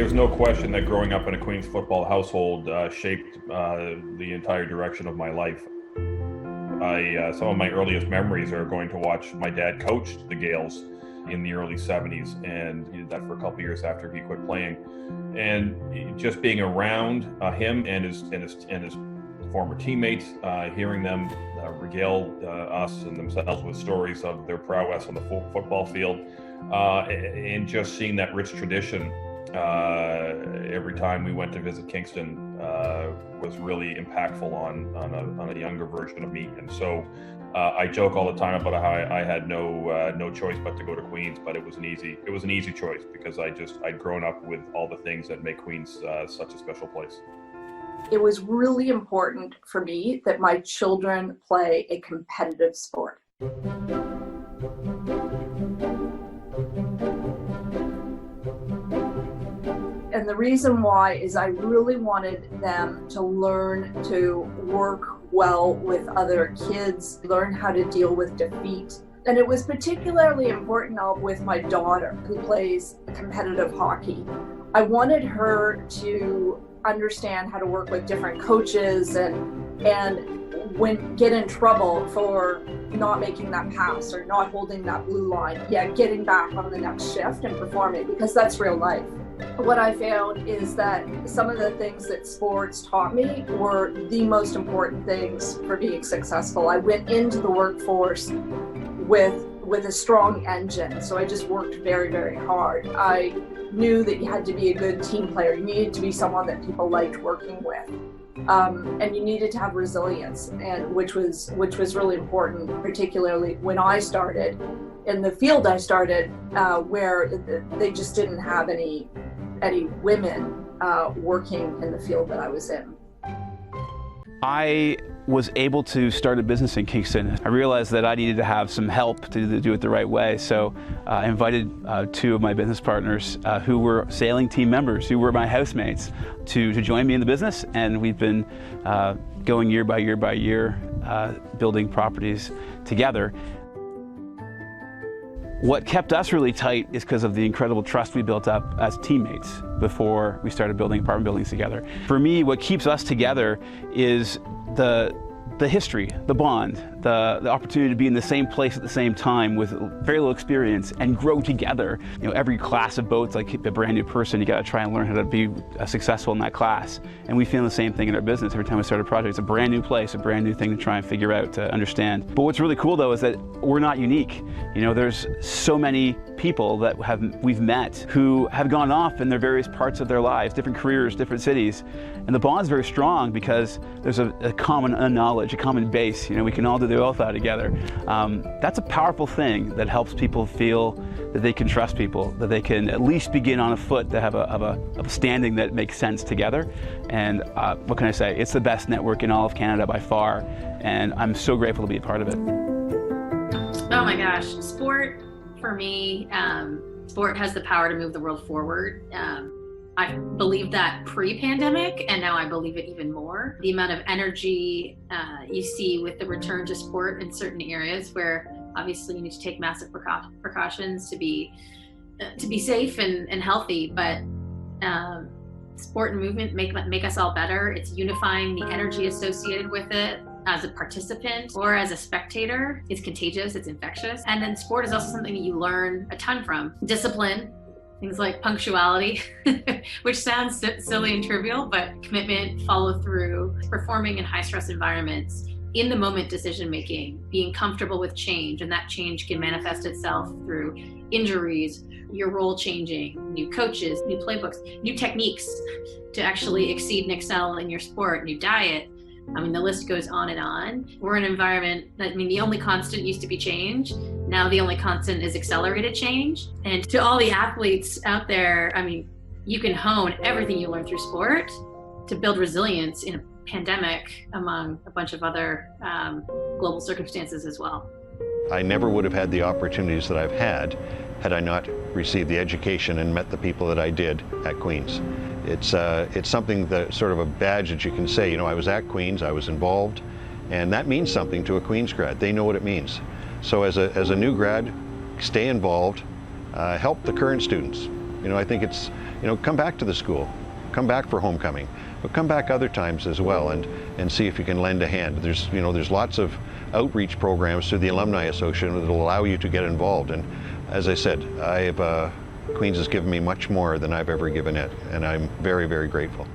was no question that growing up in a Queens football household shaped the entire direction of my life. Some of my earliest memories are going to watch my dad coach the Gaels in the early 70s, and he did that for a couple of years after he quit playing. And just being around him and his former teammates, hearing them regale us and themselves with stories of their prowess on the football field, and just seeing that rich tradition every time we went to visit Kingston was really impactful on a younger version of me. And so I joke all the time about how I had no choice but to go to Queens, but it was an easy choice because I'd grown up with all the things that make Queens such a special place. It was really important for me that my children play a competitive sport. And the reason why is I really wanted them to learn to work well with other kids, learn how to deal with defeat. And it was particularly important with my daughter who plays competitive hockey. I wanted her to understand how to work with different coaches and when get in trouble for not making that pass or not holding that blue line, getting back on the next shift and performing, because that's real life. What I found is that some of the things that sports taught me were the most important things for being successful. I went into the workforce with a strong engine, so I just worked very, very hard. I knew that you had to be a good team player. You needed to be someone that people liked working with. And you needed to have resilience, and which was really important, particularly when I started in the field I started, where they just didn't have any women working in the field that I was in. I was able to start a business in Kingston. I realized that I needed to have some help to do it the right way, so I invited two of my business partners who were sailing team members, who were my housemates, to join me in the business, and we've been going year by year by year, building properties together. What kept us really tight is because of the incredible trust we built up as teammates before we started building apartment buildings together. For me, what keeps us together is the history, the bond, the opportunity to be in the same place at the same time with very little experience and grow together. You know, every class of boats, like a brand new person, you got to try and learn how to be successful in that class. And we feel the same thing in our business. Every time we start a project, it's a brand new place, a brand new thing to try and figure out, to understand. But what's really cool though is that we're not unique. You know, there's so many people that we've met who have gone off in their various parts of their lives, different careers, different cities. And the bond's very strong because there's a common knowledge, a common base. You know, we can all do the oath out together. That's a powerful thing that helps people feel that they can trust people, that they can at least begin on a foot to have a standing that makes sense together. And what can I say? It's the best network in all of Canada by far, and I'm so grateful to be a part of it. Oh my gosh, sport for me, sport has the power to move the world forward. I believed that pre-pandemic, and now I believe it even more. The amount of energy you see with the return to sport in certain areas where obviously you need to take massive precautions to be safe and healthy, but sport and movement make us all better. It's unifying. The energy associated with it as a participant or as a spectator is contagious, it's infectious. And then sport is also something that you learn a ton from. Discipline, things like punctuality, which sounds silly and trivial, but commitment, follow through, performing in high stress environments, in the moment decision making, being comfortable with change, and that change can manifest itself through injuries, your role changing, new coaches, new playbooks, new techniques to actually exceed and excel in your sport, new diet. I mean, the list goes on and on. We're in an environment that, the only constant used to be change. Now the only constant is accelerated change. And to all the athletes out there, you can hone everything you learn through sport to build resilience in a pandemic among a bunch of other global circumstances as well. I never would have had the opportunities that I've had I not received the education and met the people that I did at Queen's. It's something that sort of a badge that you can say, I was at Queen's, I was involved, and that means something to a Queen's grad. They know what it means. So as a new grad, stay involved, help the current students, You know, I think it's, you know, come back to the school, come back for homecoming, but come back other times as well and see if you can lend a hand. There's, you know, there's lots of outreach programs through the Alumni Association that will allow you to get involved. And as I said, Queens has given me much more than I've ever given it, and I'm very, very grateful.